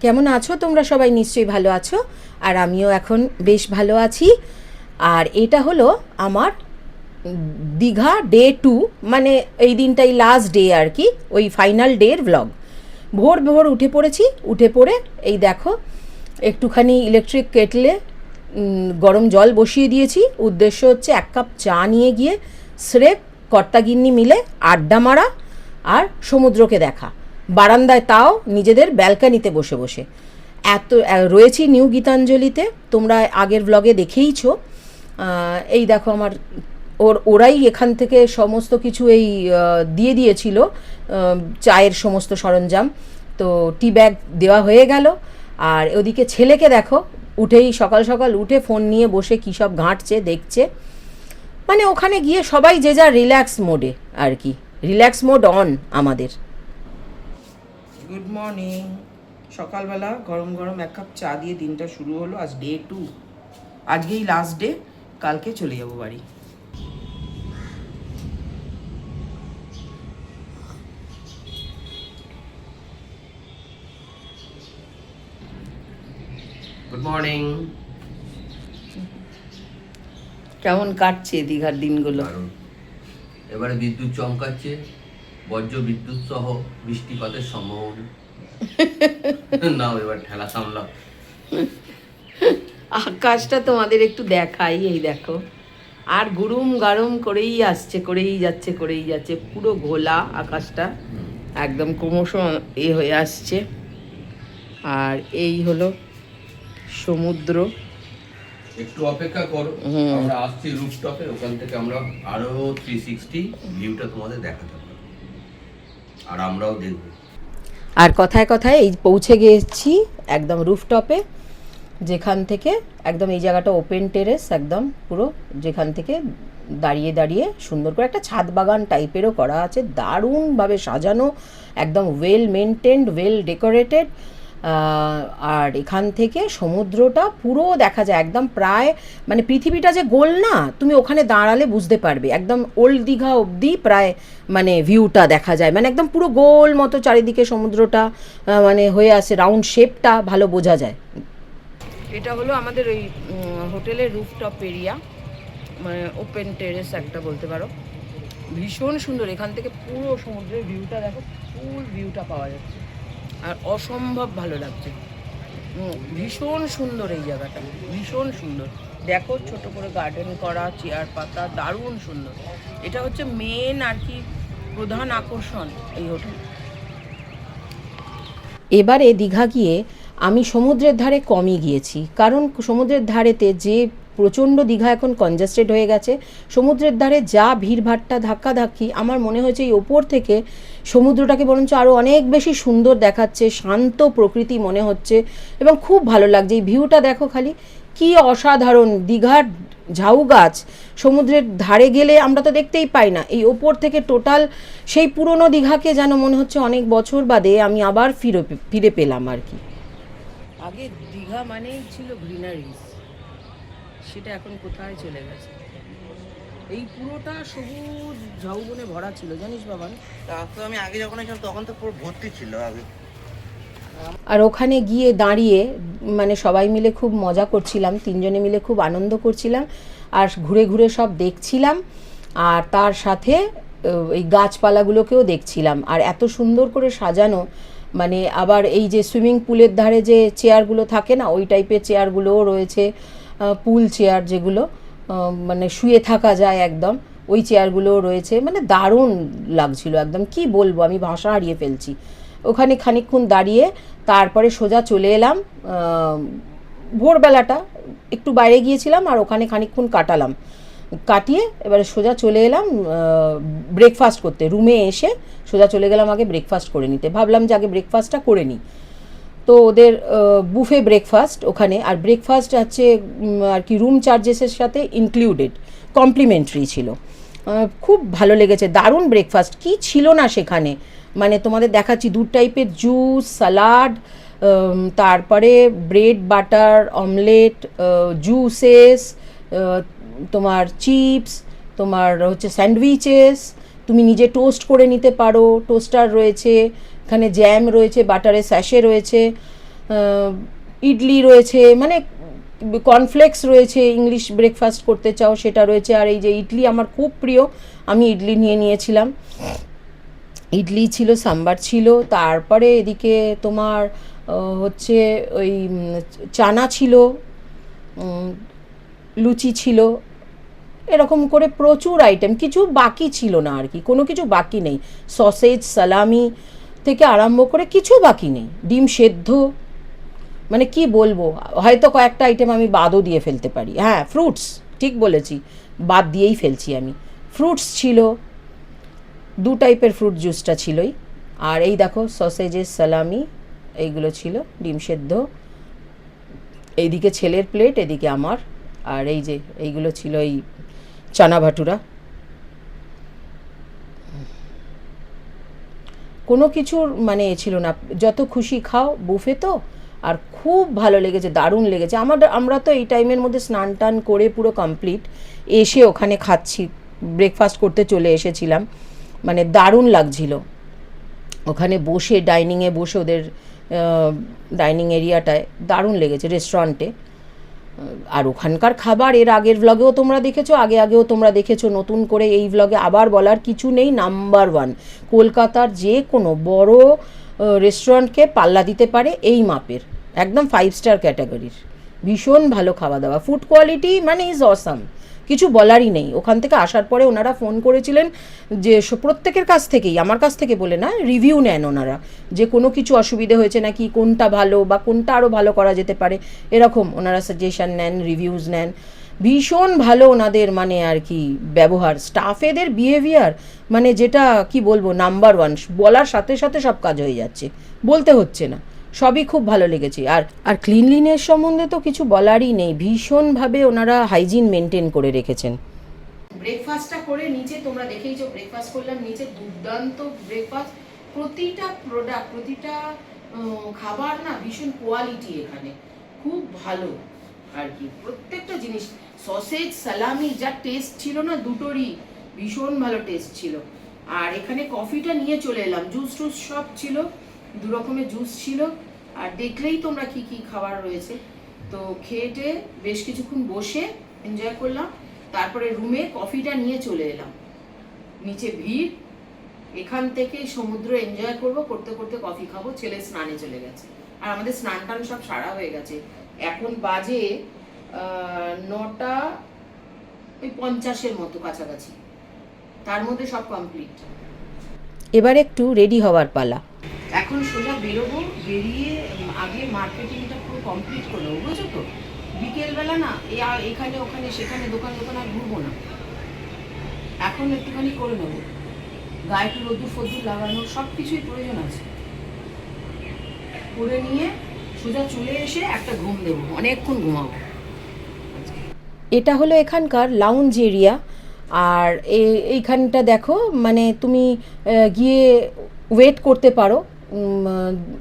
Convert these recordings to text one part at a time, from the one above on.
কেমন আছো তোমরা সবাই? নিশ্চয়ই ভালো আছো, আর আমিও এখন বেশ ভালো আছি। আর এটা হলো আমার দীঘা ডে 2, মানে এই দিনটাই লাস্ট ডে আর কি, ওই ফাইনাল ডের ভ্লগ। ভোর ভোর উঠে পড়েছি, উঠে পড়ে এই দেখো একটুখানি ইলেকট্রিক কেটলে গরম জল বসিয়ে দিয়েছি। উদ্দেশ্য হচ্ছে 1 কাপ চা নিয়ে গিয়ে স্রেফ কর্তাগিন্নি মিলে আড্ডা মারা আর সমুদ্রকে দেখা, বারান্দায় তাও নিজেদের ব্যালকানিতে বসে বসে। রয়েছি নিউ গীতাঞ্জলিতে, তোমরা আগের ব্লগে দেখেইছো। এই দেখো আমার ওরাই এখান থেকে সমস্ত কিছু এই দিয়ে দিয়েছিল, চায়ের সমস্ত সরঞ্জাম। তো টি ব্যাগ দেওয়া হয়ে গেল। আর ওদিকে ছেলেকে দেখো, উঠেই সকাল সকাল উঠে ফোন নিয়ে বসে কী সব ঘাঁটছে দেখছে। মানে ওখানে গিয়ে সবাই যে যা রিল্যাক্স মোডে আর কি, রিল্যাক্স মোড অন আমাদের। Good morning. সকালবেলা গরম গরম 1 কাপ চা দিয়ে দিনটা শুরু হলো। আজ ডে 2, আজকেই লাস্ট ডে, কালকে চলে যাবো বাড়ি। Good morning. কেমন কাটছে দীঘার দিনগুলো? এবারে বিদ্যুৎ চমকাচ্ছে, বজ্র বিদ্যুৎ সহ বৃষ্টিপাতের সম্ভাবনা। নাও এবার ঠেলা সামলাও। আকাশটা তোমাদের একটু দেখাই, এই দেখো, আর গুরুম গারুম করেই আসছে, করেই যাচ্ছে, পুরো ঘোলা আকাশটা, একদম ক্রমশ হয়ে আসছে। আর এই হলো সমুদ্র। একটু অপেক্ষা করো, আমরা আসছি রুফটপে, ওখান থেকে আমরা আরো 360 ভিউটা তোমাদের দেখাতে পারবো, আর আমরাও দেখবো। আর কথায় কথায় এই পৌঁছে গেছি একদম রুফটপে, যেখান থেকে একদম এই জায়গাটা ওপেন টেরেস, একদম পুরো যেখান থেকে দাঁড়িয়ে দাঁড়িয়ে সুন্দর করে একটা ছাদ বাগান টাইপেরও করা আছে, দারুণভাবে সাজানো, একদম ওয়েল মেনটেন্ড, ওয়েল ডেকোরেটেড। আর এখান থেকে সমুদ্রটা পুরো দেখা যায় একদম, প্রায় মানে পৃথিবীটা যে গোল না, তুমি ওখানে দাঁড়ালে বুঝতে পারবে, একদম ওল্ড দীঘা অবধি প্রায় মানে ভিউটা দেখা যায়, মানে একদম পুরো গোল মতো চারিদিকে সমুদ্রটা মানে হয়ে আসে, রাউন্ড শেপটা ভালো বোঝা যায়। এটা হলো আমাদের ওই হোটেলের রুফটপ এরিয়া, মানে ওপেন টেরেস একটা বলতে পারো। ভীষণ সুন্দর, এখান থেকে পুরো সমুদ্রের ভিউটা দেখো, ফুল ভিউটা পাওয়া যাচ্ছে, আর অসম্ভব ভালো লাগছে। ভীষণ সুন্দর এই জায়গাটা, ভীষণ সুন্দর। দেখো ছোট করে গার্ডেন করা, চেয়ার পাতা, দারুণ সুন্দর। এটা হচ্ছে মেন আর কি প্রধান আকর্ষণ এই হোটেল। এবারে দীঘা গিয়ে আমি সমুদ্রের ধারে কমই গিয়েছি, কারণ সমুদ্রের ধারেতে যে প্রচণ্ড দীঘা এখন কনজাস্টেড হয়ে গেছে, সমুদ্রের ধারে যা ভিড়ভাট্টা ধাক্কাধাক্কি, আমার মনে হয়েছে এই ওপর থেকে সমুদ্রটাকে বরঞ্চ আরও অনেক বেশি সুন্দর দেখাচ্ছে, শান্ত প্রকৃতি মনে হচ্ছে, এবং খুব ভালো লাগছে। এই ভিউটা দেখো খালি, কি অসাধারণ। দীঘার ঝাউ গাছ সমুদ্রের ধারে গেলে আমরা তো দেখতেই পাই না, এই ওপর থেকে টোটাল সেই পুরনো দীঘাকে যেন মনে হচ্ছে অনেক বছর বাদে আমি আবার ফিরে পেলাম আর কি। আগে দীঘা মানেই ছিল গ্রিনারিজ, সেটা এখন কোথায় চলে গেছে। এই পুরোটা সবুজ ঝাউবনে ভরা ছিল, জানিস বাবান? তা তো আমি আগে যখন এসেছিলাম তখন তো পুরো ভর্তি ছিল আগে। আর ওখানে গিয়ে দাঁড়িয়ে মানে সবাই মিলে খুব মজা করছিলাম, 3জনে মিলে খুব আনন্দ করছিলাম, আর ঘুরে ঘুরে সব দেখছিলাম, আর তার সাথে এই গাছপালাগুলোকেও দেখছিলাম। আর এত সুন্দর করে সাজানো, মানে আবার এই যে সুইমিং পুলের ধারে যে চেয়ারগুলো থাকে না, ওই টাইপের চেয়ারগুলোও রয়েছে, পুল চেয়ার যেগুলো মানে শুয়ে থাকা যায় একদম, ওই চেয়ারগুলোও রয়েছে। মানে দারুণ লাগছিল একদম, কি বলবো, আমি ভাষা হারিয়ে ফেলছি। ওখানে খানিকক্ষণ দাঁড়িয়ে তারপরে সোজা চলে এলাম, ভোরবেলাটা একটু বাইরে গিয়েছিলাম আর ওখানে খানিকক্ষণ কাটিয়ে এবারে সোজা চলে এলাম ব্রেকফাস্ট করতে। রুমে এসে সোজা চলে গেলাম আগে ব্রেকফাস্ট করে নিতে, ভাবলাম যে আগে ব্রেকফাস্টটা করে নিই। তো ওদের বুফে ব্রেকফাস্ট ওখানে, আর ব্রেকফাস্ট হচ্ছে আর কি রুম চার্জেসের সাথে ইনক্লুডেড, কমপ্লিমেন্টারি ছিল। খুব ভালো লেগেছে, দারুণ ব্রেকফাস্ট। কি ছিল না সেখানে, মানে তোমাদের দেখাচ্ছি, 2 টাইপের জুস, সালাড, তারপরে ব্রেড বাটার অমলেট, জুসেস, তোমার চিপস, তোমার হচ্ছে স্যান্ডউইচেস, তুমি নিজে টোস্ট করে নিতে পারো, টোস্টার রয়েছে, এখানে জ্যাম রয়েছে, বাটারের স্যাশে রয়েছে, ইডলি রয়েছে, মানে কর্নফ্লেক্স রয়েছে, ইংলিশ ব্রেকফাস্ট করতে চাও সেটা রয়েছে। আর এই যে ইডলি আমার খুব প্রিয়, আমি ইডলি নিয়ে নিয়েছিলাম। ইডলি ছিল, সাম্বার ছিল, তারপরে এদিকে তোমার হচ্ছে ওই চানা ছিল, লুচি ছিল, এরকম করে প্রচুর আইটেম, কিছু বাকি ছিল না আর কি, কোনো কিছু বাকি নেই। সসেজ, সালামি থেকে আরম্ভ করে কিছু বাকি নেই, ডিম সেদ্ধ, মানে কি বলবো, হয়তো কয়েকটা আইটেম আমি বাদও দিয়ে ফেলতে পারি। হ্যাঁ, ফ্রুটস, ঠিক বলেছি, বাদ দিয়েই ফেলছি আমি। ফ্রুটস ছিল, 2 টাইপের ফ্রুট জুসটা ছিলই। আর এই দেখো সসেজের সালামি এইগুলো ছিল, ডিম সেদ্ধ, এইদিকে ছেলের প্লেট, এদিকে আমার। আর এই যে এইগুলো ছিল এই চানা ভাটুরা। কোনো কিছুর মানে এ ছিল না, যত খুশি খাও, বুফে তো। আর খুব ভালো লেগেছে, দারুণ লেগেছে। আমরা তো এই টাইমের মধ্যে স্নান টান করে পুরো কমপ্লিট এসে ওখানে খাচ্ছি, ব্রেকফাস্ট করতে চলে এসেছিলাম, মানে দারুণ লাগছিল ওখানে বসে, ডাইনিংয়ে বসে, ওদের ডাইনিং এরিয়াটায় দারুণ লেগেছে, রেস্টুরেন্টে। আর ওখানকার খাবার এর আগের ভ্লগেও তোমরা দেখেছো, আগেও তোমরা দেখেছো, নতুন করে এই ভ্লগে আবার বলার কিছু নেই। নাম্বার 1 কলকাতার যে কোনো বড় রেস্টুরেন্টকে পাল্লা দিতে পারে এই মাপের, একদম 5 স্টার ক্যাটাগরির, ভীষণ ভালো খাওয়া দাওয়া, ফুড কোয়ালিটি মানে ইজ অসাম, কিছু বলারই নেই। ওখান থেকে আসার পরে ওনারা ফোন করেছিলেন যে প্রত্যেকের কাছ থেকেই, আমার কাছ থেকে বলে না, রিভিউ নেন ওনারা, যে কোনো কিছু অসুবিধে হয়েছে নাকি, কোনটা ভালো বা কোনটা আরও ভালো করা যেতে পারে, এরকম ওনারা সাজেশন নেন, রিভিউজ নেন। ভীষণ ভালো ওনাদের মানে আর কি ব্যবহার, স্টাফেদের বিহেভিয়ার, মানে যেটা কি বলবো, নাম্বার 1, বলার সাথে সাথে সব কাজ হয়ে যাচ্ছে, বলতে হচ্ছে না, সবই খুব ভালো লেগেছে। আর ক্লিনলিনেস সম্বন্ধে তো কিছু বলারই নেই, ভীষণভাবে ওনারা হাইজিন মেনটেন করে রেখেছেন। ব্রেকফাস্টটা করে নিচে তোমরা দেখেইছো, ব্রেকফাস্ট করলাম নিচে, দুর্দান্ত ব্রেকফাস্ট, প্রতিটা প্রোডাক্ট, প্রতিটা খাবার না ভীষণ কোয়ালিটি, এখানে খুব ভালো আর কি, প্রত্যেকটা জিনিস, সসেজ, সালামি, যা টেস্ট ছিল না দুটোরই, ভীষণ ভালো টেস্ট ছিল। আর এখানে কফিটা নিয়ে চলে এলাম, জুস টুস সব ছিল, 2 রকমের জুস ছিল। আর দেখলেই তোমরা কি কি খাবার রয়েছে। তো খেয়ে বেশ কিছুক্ষণ বসে এনজয় করলাম, তারপরে রুমে কফিটা নিয়ে চলে এলাম। নিচে ভিড়, এখান থেকে সমুদ্র এনজয় করতে করতে কফি খাবো, ছেলে স্নানে চলে গেছে, আর আমাদের স্নান টান সব সারা হয়ে গেছে। এখন বাজে 9:50 মতো কাছাকাছি, তার মধ্যে সব কমপ্লিট। এবার একটু রেডি হওয়ার পালা। এখন সোজা বেরোবো, বেরিয়ে আগে মার্কেটিংটা পুরো কমপ্লিট করে নেবো, বুঝছো তো। বিকেলবেলা না এখানে ওখানে সেখানে দোকান আর ঘুরবো না, এখন একটুখানি করে নেবো, গায়ে একটু রোদ্দুর ফদ্দুর লাগানোর সব কিছুই প্রয়োজন আছে, করে নিয়ে সোজা চলে এসে একটা ঘুম দেবো, অনেকক্ষণ ঘুমাবো। এটা হলো এখানকার লাউঞ্জ এরিয়া। আর এইখানটা দেখো, মানে তুমি গিয়ে ওয়েট করতে পারো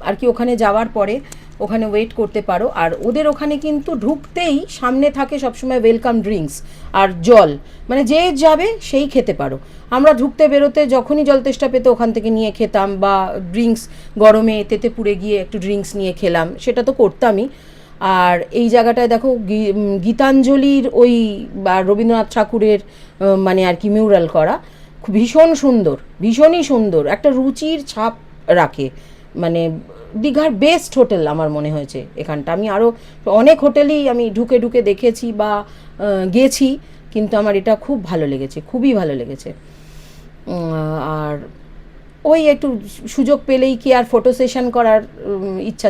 আর কি, ওখানে যাওয়ার পরে ওখানে ওয়েট করতে পারো। আর ওদের ওখানে কিন্তু ঢুকতেই সামনে থাকে সবসময় ওয়েলকাম ড্রিঙ্কস আর জল, মানে যে যাবে সেই খেতে পারো। আমরা ঢুকতে বেরোতে যখনই জল তেষ্টা পেতে ওখান থেকে নিয়ে খেতাম, বা ড্রিঙ্কস গরমে তেতেপুরে গিয়ে একটু ড্রিঙ্কস নিয়ে খেলাম, সেটা তো করতামই। আর এই জায়গাটায় দেখো গীতাঞ্জলির ওই বা রবীন্দ্রনাথ ঠাকুরের মানে আর কি মিউরাল করা, ভীষণ সুন্দর, ভীষণই সুন্দর, একটা রুচির ছাপ রাখে। মানে দীঘার বেস্ট হোটেল আমার মনে হয়েছে এখানটা। আমি আরও অনেক হোটেলই আমি ঢুকে ঢুকে দেখেছি বা গেছি, কিন্তু আমার এটা খুব ভালো লেগেছে, খুবই ভালো লেগেছে। আর ওই একটু সুযোগ পেলেই কি আর ফটো সেশন করার ইচ্ছা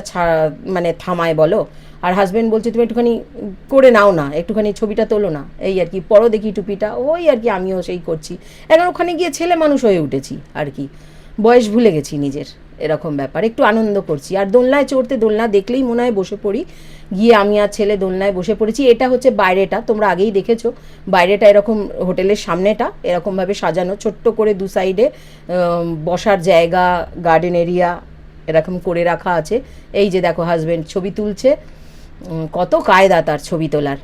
মানে থামায় বলো। আর হাজব্যান্ড বলছে তুমি একটুখানি করে নাও না, একটুখানি ছবিটা তোলো না, এই আর কি, পরো দেখি টুপিটা, ওই আর কি আমিও সেই করছি। এখন ওখানে গিয়ে ছেলে মানুষ হয়ে উঠেছি আর কি, বয়স ভুলে গেছি নিজের, এরকম ব্যাপার, একটু আনন্দ করছি। আর দোলনায় চড়তে, দোলনা দেখলেই মনে হয় বসে পড়ি, গিয়ে আমি আর ছেলে দোলনায় বসে পড়েছি। এটা হচ্ছে বাইরেটা, তোমরা আগেই দেখেছো, বাইরেটা এরকম হোটেলের সামনেটা এরকমভাবে সাজানো, ছোট্ট করে 2 সাইডে বসার জায়গা, গার্ডেন এরিয়া এরকম করে রাখা আছে। এই যে দেখো হাজব্যান্ড ছবি তুলছে, কত কায়দা তার ছবি তোলার,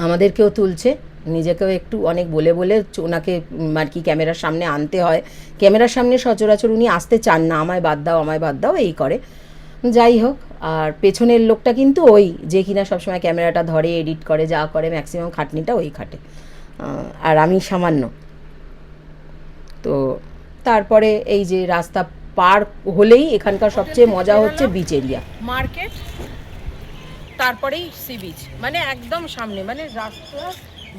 আমাদেরকেও তুলছে, নিজেকেও একটু অনেক বলে বলে ওনাকে আর কি ক্যামেরার সামনে আনতে হয়। ক্যামেরার সামনে সচরাচর উনি আসতে চান না, আমায় বাদ দাও, আমায় বাদ দাও এই করে। যাই হোক, আর পেছনের লোকটা কিন্তু ওই যে কিনা সবসময় ক্যামেরাটা ধরে, এডিট করে, যা করে ম্যাক্সিমাম খাটনিটা ওই খাটে, আর আমি সামান্য। তো তারপরে এই যে রাস্তা পার হলেই এখানকার সবচেয়ে মজা হচ্ছে বিচ এরিয়া, মার্কেট, তারপরেই সি বিচ, মানে একদম সামনে, মানে রাস্তা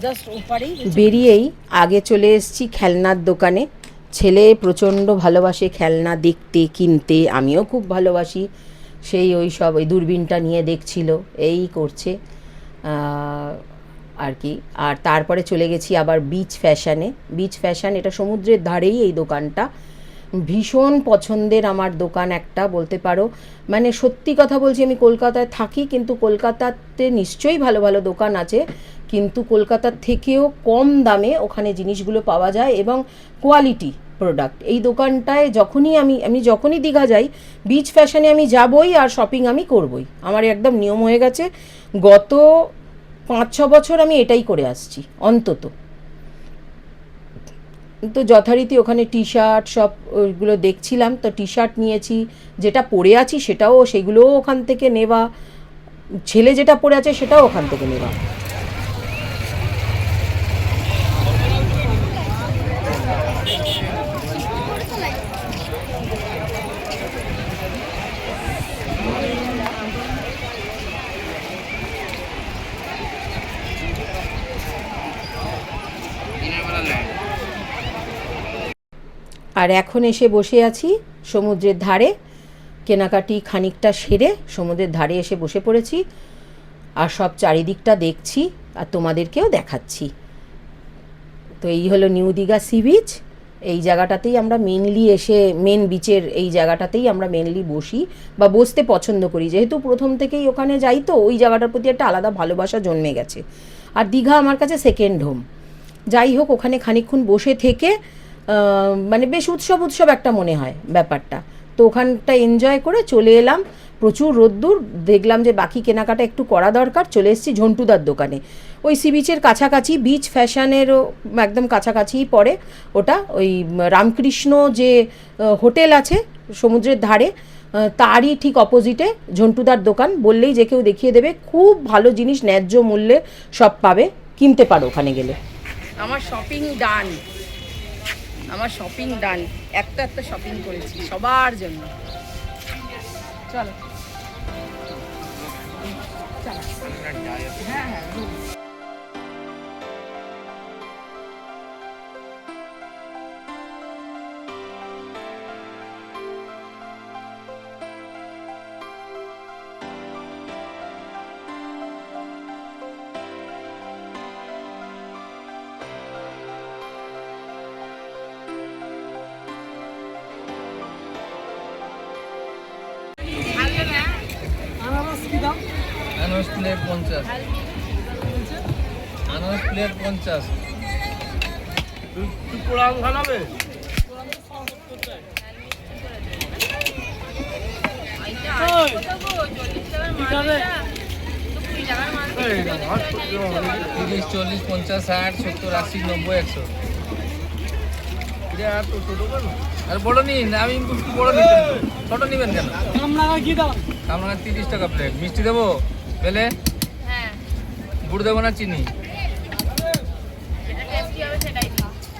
জাস্ট ওপারেই। বেরিয়েই আগে চলে এসেছি খেলনার দোকানে। ছেলে প্রচণ্ড ভালোবাসে খেলনা দেখতে, কিনতে, আমিও খুব ভালোবাসি। সেই ওই সব ওই দূরবীনটা নিয়ে দেখছিল, এই করছে আর কি। আর তারপরে চলে গেছি আবার বিচ ফ্যাশনে। বিচ ফ্যাশন, এটা সমুদ্রের ধারেই এই দোকানটা। ভীষণ পছন্দের আমার দোকান একটা, বলতে পারো। মানে সত্যি কথা বলছি, আমি কলকাতায় থাকি, কিন্তু কলকাতাতে নিশ্চয়ই ভালো ভালো দোকান আছে, কিন্তু কলকাতার থেকেও কম দামে ওখানে জিনিসগুলো পাওয়া যায় এবং কোয়ালিটি প্রোডাক্ট। এই দোকানটায় আমি যখনই দীঘা যাই, বিচ ফ্যাশনে আমি যাবই আর শপিং আমি করবই, আমার একদম নিয়ম হয়ে গেছে। গত 5-6 বছর আমি এটাই করে আসছি অন্তত। তো যথারীতি ওখানে টি শার্ট সব ওইগুলো দেখছিলাম, তো টি শার্ট নিয়েছি, যেটা পরে আছি সেগুলোও ওখান থেকে নেওয়া, ছেলে যেটা পরে আছে সেটাও ওখান থেকে নেওয়া। আর এখন এসে বসে আছি সমুদ্রের ধারে, কেনাকাটি খানিকটা সেরে সমুদ্রের ধারে এসে বসে পড়েছি, আর সব চারিদিকটা দেখছি আর তোমাদেরকেও দেখাচ্ছি। তো এই হলো নিউ দীঘা সি বিচ। এই জায়গাটাতেই আমরা মেনলি এসে, মেন বিচের এই জায়গাটাতেই আমরা মেনলি বসি বা বসতে পছন্দ করি, যেহেতু প্রথম থেকেই ওখানে যাই, তো ওই জায়গাটার প্রতি একটা আলাদা ভালোবাসা জন্মে গেছে। আর দীঘা আমার কাছে সেকেন্ড হোম। যাই হোক, ওখানে খানিকক্ষণ বসে থেকে মানে বেশ উৎসব একটা মনে হয় ব্যাপারটা। তো ওখানটা এনজয় করে চলে এলাম। প্রচুর রোদ্দুর, দেখলাম যে বাকি কেনাকাটা একটু করা দরকার, চলে এসেছি ঝন্টুদার দোকানে। ওই সি বিচের কাছাকাছি, বিচ ফ্যাশনেরও একদম কাছাকাছিই পড়ে ওটা। ওই রামকৃষ্ণ যে হোটেল আছে সমুদ্রের ধারে, তারই ঠিক অপোজিটে ঝন্টুদার দোকান। বললেই যে কেউ দেখিয়ে দেবে, খুব ভালো জিনিস, ন্যায্য মূল্যে সব পাবে, কিনতে পারো ওখানে গেলে। আমার শপিং ডান, একটা শপিং করেছি সবার জন্য। চলো হ্যাঁ। আনারস প্লেট 50, আনারস প্লেট 50। তুই পোড়াম খানাবে? তিরিশ, 40, 50, 60, 70, 80, 90, 100। আর বড় নিন, আমি বড় নিতেন, ছোট নিবেন কেন? কামরাঙা 30 টাকা প্লেট। মিষ্টি দেবো বেলে? গুড় দেবো না চিনি?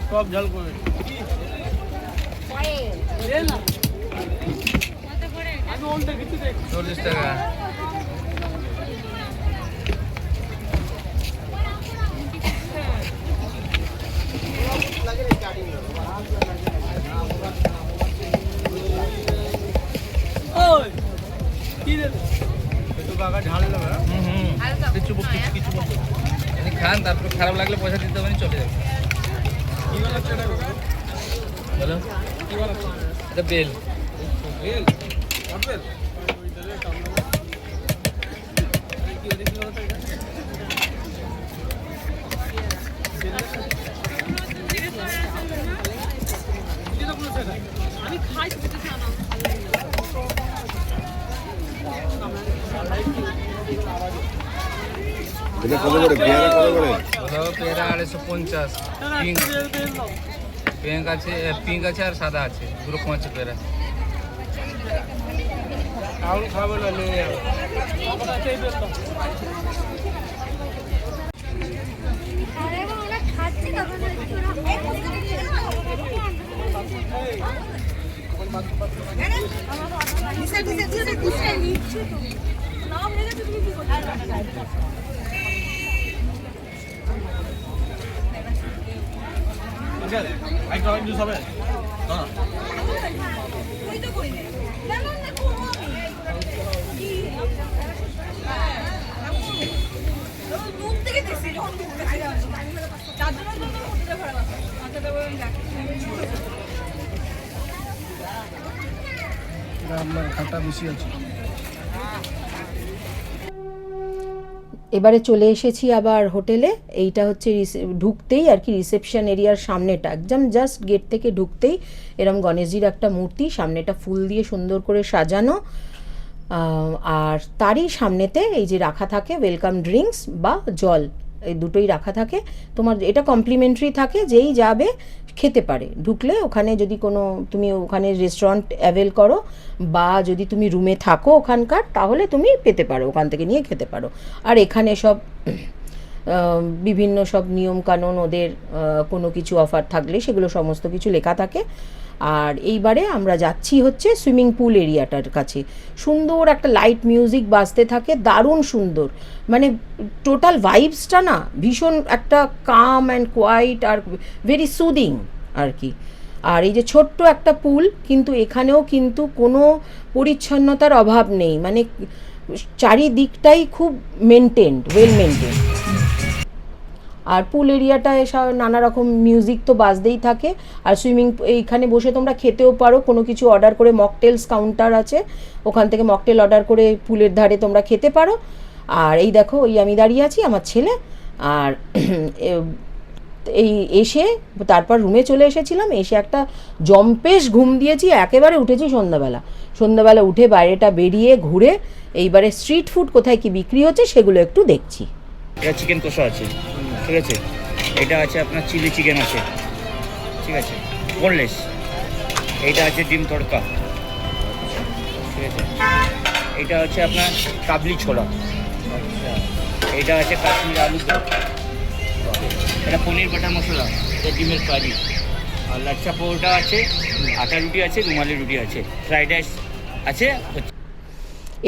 সব ঝাল করে 40 টাকা। খান, তারপর খারাপ লাগলে পয়সা দিতে হবে, চলে যাবে। বলো এটা বেল। পেয়ারা 250, পিঙ্ক আছে আর সাদা আছে, 2 রকম আছে পেয়ারা। রাহুল খাবে না নিয়ে যাবে আমার কাছে এই বেশ আরে ওরা খাচ্ছে তখন আইটা হয় জুস হবে না খাটা বেশি আছে। এবারে চলে এসেছি আবার হোটেলে। এইটা হচ্ছে ঢুকতেই আর কি রিসেপশন এরিয়ার সামনেটা, একদম জাস্ট গেট থেকে ঢুকতেই এরম গণেশজির একটা মূর্তি, সামনেটা ফুল দিয়ে সুন্দর করে সাজানো, আর তারই সামনেতে এই যে রাখা থাকে ওয়েলকাম ড্রিঙ্কস বা জল, এই দুটোই রাখা থাকে। তোমার এটা কমপ্লিমেন্টারি থাকে, যেই যাবে খেতে পারে। ঢুকলে ওখানে যদি কোনো তুমি ওখানে রেস্টুরেন্ট অ্যাভেল করো বা যদি তুমি রুমে থাকো ওখানকার, তাহলে তুমি পেতে পারো, ওখান থেকে নিয়ে খেতে পারো। আর এখানে সব বিভিন্ন সব নিয়মকানুন, ওদের কোনো কিছু অফার থাকলে সেগুলো সমস্ত কিছু লেখা থাকে। আর এইবারে আমরা যাচ্ছি হচ্ছে সুইমিং পুল এরিয়াটার কাছে। সুন্দর একটা লাইট মিউজিক বাজতে থাকে, দারুণ সুন্দর, মানে টোটাল ভাইবসটা না ভীষণ একটা কাম অ্যান্ড কোয়াইট আর ভেরি সুদিং আর কি। আর এই যে ছোট্ট একটা পুল, কিন্তু এখানেও কিন্তু কোনো পরিচ্ছন্নতার অভাব নেই, মানে চারিদিকটাই খুব মেনটেন্ড, ওয়েল মেনটেন্ড। আর পুল এরিয়াটায় নানা রকম মিউজিক তো বাজতেই থাকে। আর এইখানে বসে তোমরা খেতেও পারো, কোনো কিছু অর্ডার করে, মকটেলস কাউন্টার আছে, ওখান থেকে মকটেল অর্ডার করে পুলের ধারে তোমরা খেতে পারো। আর এই দেখো, ওই আমি দাঁড়িয়ে আছি, আমার ছেলে, আর এই এসে তারপর রুমে চলে এসেছিলাম। এসে একটা জম্পেশ ঘুম দিয়েছি, একেবারে উঠেছি সন্ধ্যাবেলা উঠে বাইরেটা বেরিয়ে ঘুরে এইবারে স্ট্রিট ফুড কোথায় কি বিক্রি হচ্ছে সেগুলো একটু দেখছি। এটা চিকেন কষা আছে, ঠিক আছে, এটা আছে আপনার চিলি চিকেন আছে, ঠিক আছে, বোনলেস, এইটা আছে ডিম তড়কা, ঠিক আছে, এটা হচ্ছে আপনার কাবলি ছোলা, এটা আছে কাশ্মীর আলু, এটা পনির বাটার মশলা, এটা ডিমের কারি, আর লাচ্ছা পরোটা আছে, আটা রুটি আছে, রুমালি রুটি আছে, ফ্রাইড রাইস আছে।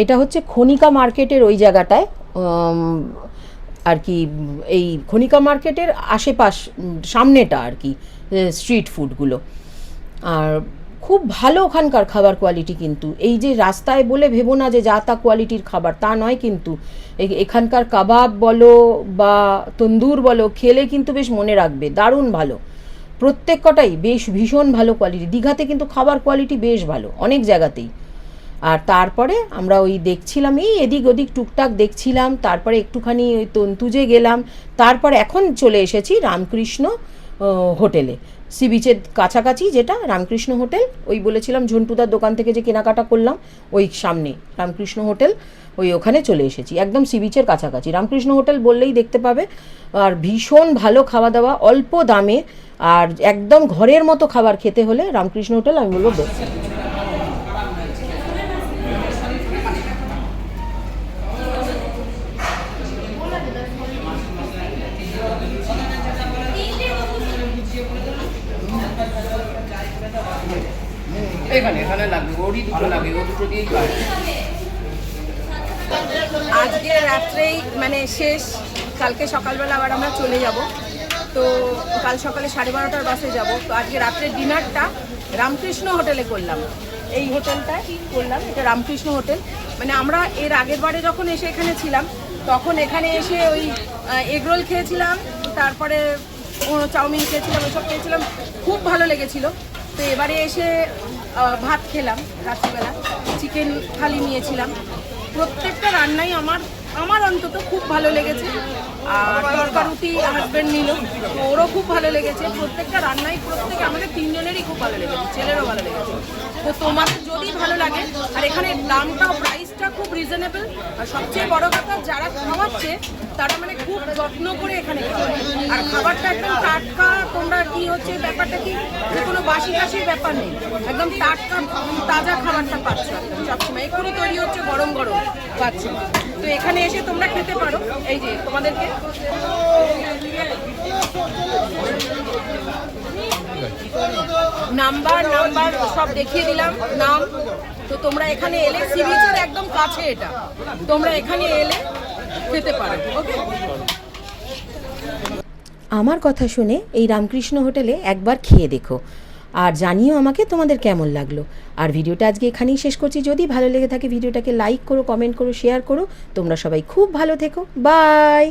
এটা হচ্ছে খনিকা মার্কেটের ওই জায়গাটায় আর কি, এই খনিকা মার্কেটের আশেপাশ সামনেটা আর কি স্ট্রিট ফুডগুলো। আর খুব ভালো ওখানকার খাবার কোয়ালিটি, কিন্তু এই যে রাস্তায় বলে ভেবো না যে যা তা কোয়ালিটির খাবার, তা নয় কিন্তু। এখানকার কাবাব বলো বা তন্দুর বলো, খেলে কিন্তু বেশ মনে রাখবে, দারুণ ভালো, প্রত্যেক কটাই বেশ ভীষণ ভালো কোয়ালিটি। দীঘাতে কিন্তু খাবার কোয়ালিটি বেশ ভালো অনেক জায়গাতেই। আর তারপরে আমরা ওই দেখছিলাম, এই এদিক ওদিক টুকটাক দেখছিলাম, তারপরে একটুখানি ওই তন্তুজে গেলাম, তারপর এখন চলে এসেছি রামকৃষ্ণ হোটেলে, সি বিচের কাছাকাছি যেটা রামকৃষ্ণ হোটেল। ওই বলেছিলাম ঝন্টুদার দোকান থেকে যে কেনাকাটা করলাম, ওই সামনে রামকৃষ্ণ হোটেল, ওখানে চলে এসেছি, একদম সি বিচের কাছাকাছি। রামকৃষ্ণ হোটেল বললেই দেখতে পাবে। আর ভীষণ ভালো খাওয়া দাওয়া, অল্প দামে, আর একদম ঘরের মতো খাবার খেতে হলে রামকৃষ্ণ হোটেল আমি বলবো বেস্ট। এখানে লাগবে, ওরই দুটো লাগে, ও দুটো দিয়েই পারে। আজকে রাত্রেই মানে শেষ, কালকে সকালবেলা আবার আমরা চলে যাব। তো কাল সকালে 12:30টার বাসে যাব। তো আজকে রাত্রের ডিনারটা রামকৃষ্ণ হোটেলে করলাম, এই হোটেলটায় করলাম, এটা রামকৃষ্ণ হোটেল। মানে আমরা এর আগের বারে যখন এসে এখানে ছিলাম, তখন এখানে এসে ওই এগরোল খেয়েছিলাম, তারপরে চাউমিন খেয়েছিলাম, ওইসব খেয়েছিলাম, খুব ভালো লেগেছিল। তো এবারে এসে ভাত খেলাম, রাত্রিবেলা চিকেন থালি নিয়েছিলাম। প্রত্যেকটা রান্নাই আমার আমার অন্তত খুব ভালো লেগেছে। আর তরকা রুটি হাজব্যান্ড নিল, তো ওরও খুব ভালো লেগেছে। প্রত্যেকটা রান্নাই প্রত্যেকে আমাদের তিনজনেরই খুব ভালো লেগেছে, ছেলেরও ভালো লেগেছে। তো তোমাদের যদি ভালো লাগে, আর এখানে দামটাও প্রাইসটা খুব রিজনেবল, আর সবচেয়ে বড় কথা যারা খাওয়াচ্ছে তারা মানে খুব যত্ন করে এখানে খাওয়ায়। আর খাবারটা একদম টাটকা, তোমরা কি হচ্ছে ব্যাপারটা কি যে কোনো বাসি টাসির ব্যাপার নেই, একদম টাটকা তাজা খাবারটা পাচ্ছ একদম সবসময়, এক্ষুনি তৈরি হচ্ছে, গরম গরম পাচ্ছ। তো এখানে এসে তোমরা খেতে পারো। এই যে তোমাদেরকে নাম্বার সব দেখিয়ে দিলাম, নাম। তো তোমরা এখানে এলে, সি বিচের একদম কাছে এটা, তোমরা এখানে এলে খেতে পারো। ওকে, আমার কথা শুনে এই রামকৃষ্ণ হোটেলে একবার খেয়ে দেখো, আর জানিও আমাকে তোমাদের কেমন লাগলো। আর ভিডিওটা আজকে এখানেই শেষ করছি। যদি ভালো লেগে থাকে ভিডিওটাকে লাইক করো, কমেন্ট করো, শেয়ার করো। তোমরা সবাই খুব ভালো থেকো, বাই।